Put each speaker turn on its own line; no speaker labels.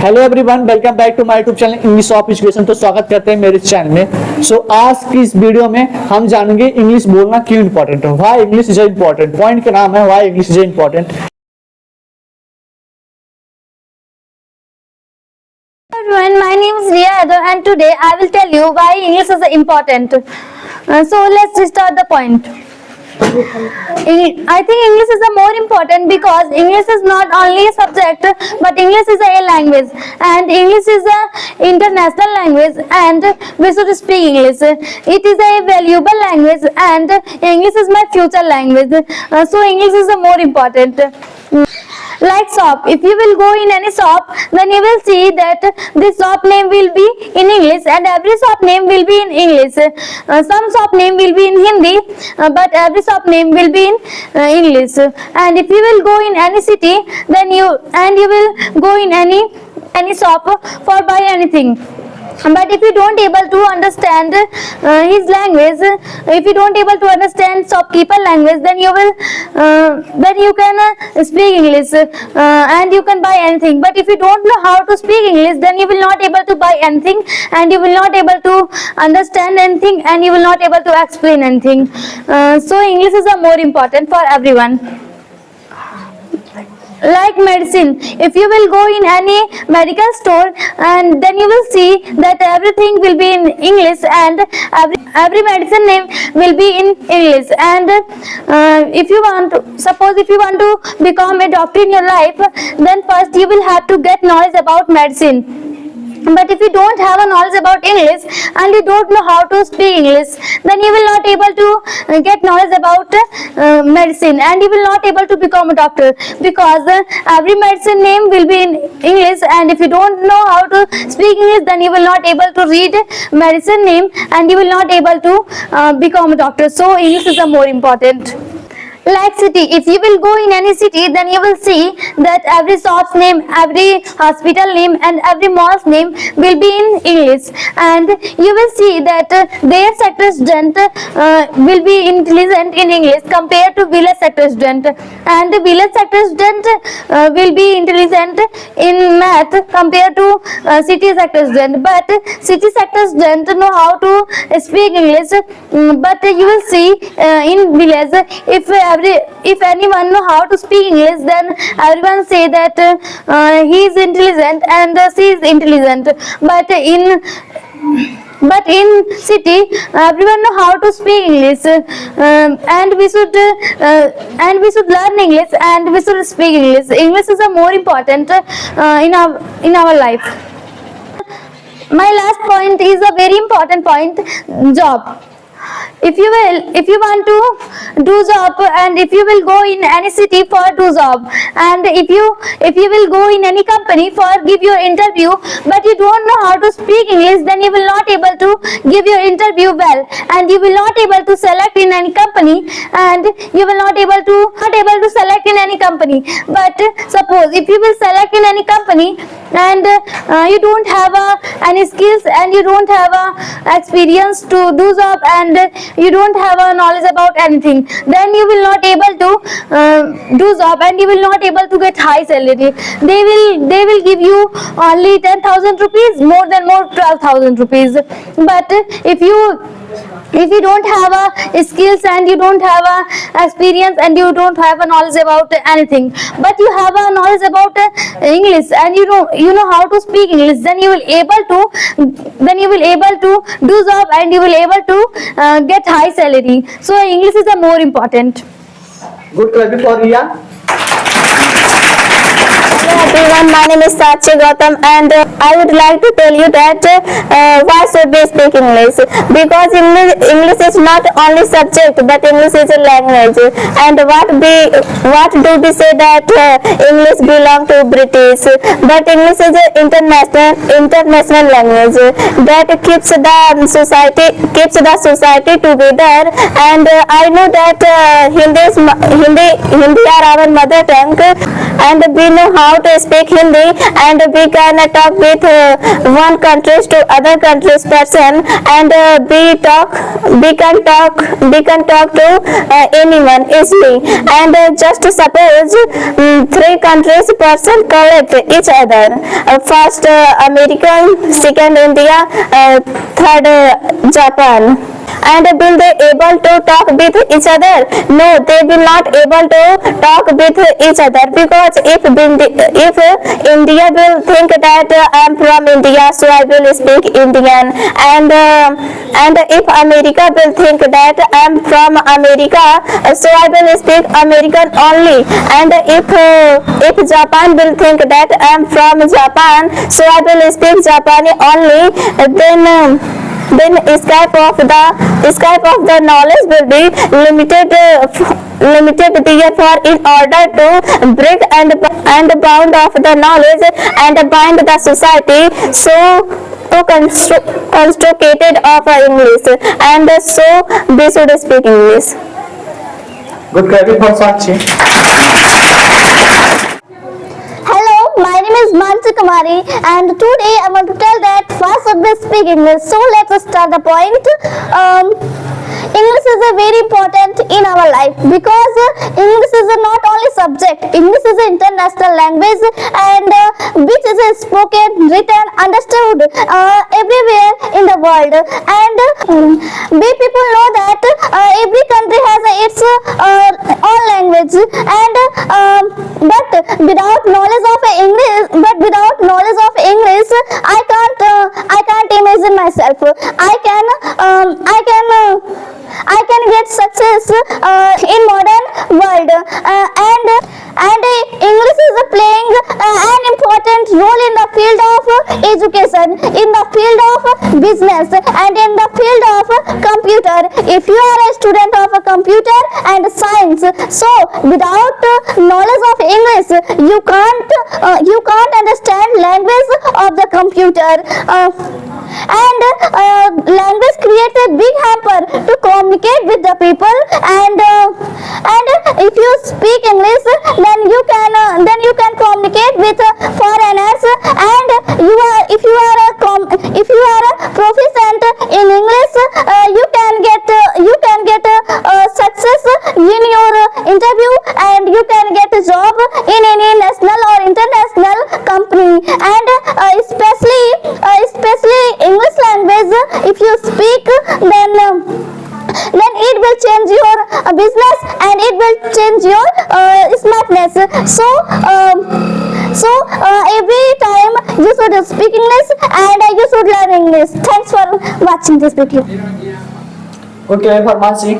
Hello everyone, welcome back to my YouTube channel English of education. तो स्वागत करते हैं मेरे चैनल में। आज की इस वीडियो में हम जानेंगे इंग्लिश बोलना क्यों इंपॉर्टेंट है, why English is important. Point का नाम है why English is important.
Everyone, my name is Riya Yadav and today I will tell you why English is important. So let's start the point. I think English is more important because English is not only a subject but English is a language and English is a international language and we should speak English. It is a valuable language and English is my future language. So English is more important. Like shop, if you will go in any shop, then you will see that the shop name will be in English and every shop name will be in English. Some shop name will be in Hindi, but every shop name will be in English. And if you will go in any city, then you will go in any shop for buy anything. But if you don't able to understand his language, if you don't able to understand shopkeeper language, then you can speak English and you can buy anything. But if you don't know how to speak English, then you will not able to buy anything and you will not able to understand anything and you will not able to explain anything. So English is more important for everyone. Like medicine, if you will go in any medical store and then you will see that everything will be in English and every medicine name will be in English. And if you want to become a doctor in your life, then first you will have to get knowledge about medicine. But if you don't have a knowledge about English and you don't know how to speak English, then you will not able to get knowledge about medicine and you will not able to become a doctor because every medicine name will be in English and if you don't know how to speak English, then you will not able to read medicine name and you will not able to become a doctor. So English is more important. Like city, if you will go in any city, then you will see that every shop's name, every hospital name and every mall's name will be in English. And you will see that their sector student will be intelligent in English compared to village sector student. And the village sector student will be intelligent in math compared to city sector student. But city sector student know how to speak English. But you will see in village, if anyone know how to speak English, then everyone say that he is intelligent and she is intelligent. But in city, everyone know how to speak English, and we should learn English and we should speak English. English is more important in our life. My last point is a very important point: job. If you want to do job and if you will go in any city for do job and if you will go in any company for give your interview but you don't know how to speak English, then you will not able to give your interview well and you will not able to select in any company and you will not able to select in any company. But suppose if you will select in any company and you don't have any skills and you don't have experience to do job and you don't have a knowledge about anything, then you will not able to do job and you will not able to get high salary. They will give you only 10,000 rupees, more 12,000 rupees. But if you don't have skills and you don't have experience and you don't have a knowledge about anything, but you have a knowledge about English and you know how to speak English, then you will able to do job and you will able to get high salary. So English is more important.
Good clap for Riya.
Hello everyone, my name is Sachi Gautam and I would like to tell you that why should we speak English? Because English is not only subject but English is a language. And what do we say that English belong to British? But English is an international language that keeps the society together. And I know that Hindi are our mother tongue and we know how to speak Hindi, and we can talk with one countries to other countries person, and we can talk to anyone easily. And just suppose three countries person collect each other. First American, second India, third Japan. And will they able to talk with each other? No, they will not able to talk with each other, because if India will think that I am from India, so I will speak Indian, and if America will think that I am from America, so I will speak American only, and if Japan will think that I am from Japan, so I will speak Japanese only, then scope of the knowledge will be limited, therefore in order to break and bound of the knowledge and bind the society, so to constructed of English, and so we should speak English.
Good credit for Sakshi.
Hello, my name is Mansi Kumari, and today I want to tell that first should we speak English. So let's start the point. English is a very important in our life, because English is not only subject. English is an international language, and which is spoken, written, understood everywhere in the world. And we people know that every country has its own language, and but without knowledge of English, I can't imagine myself. I can get success in modern world, and English is playing an important role in the field of education, in the field of business, and in the field of computer. If you are a student of computer and science, so without knowledge of English, you can't understand language of the computer. And language creates a big hamper to communicate with the people, and if you speak English, then you can communicate with foreigners, and if you are a proficient in English, you can get success in your interview, and you can get a job in any national or international company. And especially English language, if you speak, then it will change your business, and it will change your smartness. So every time you should speak English, and you should learn English. Thanks for watching this video.
Okay, for Mansi.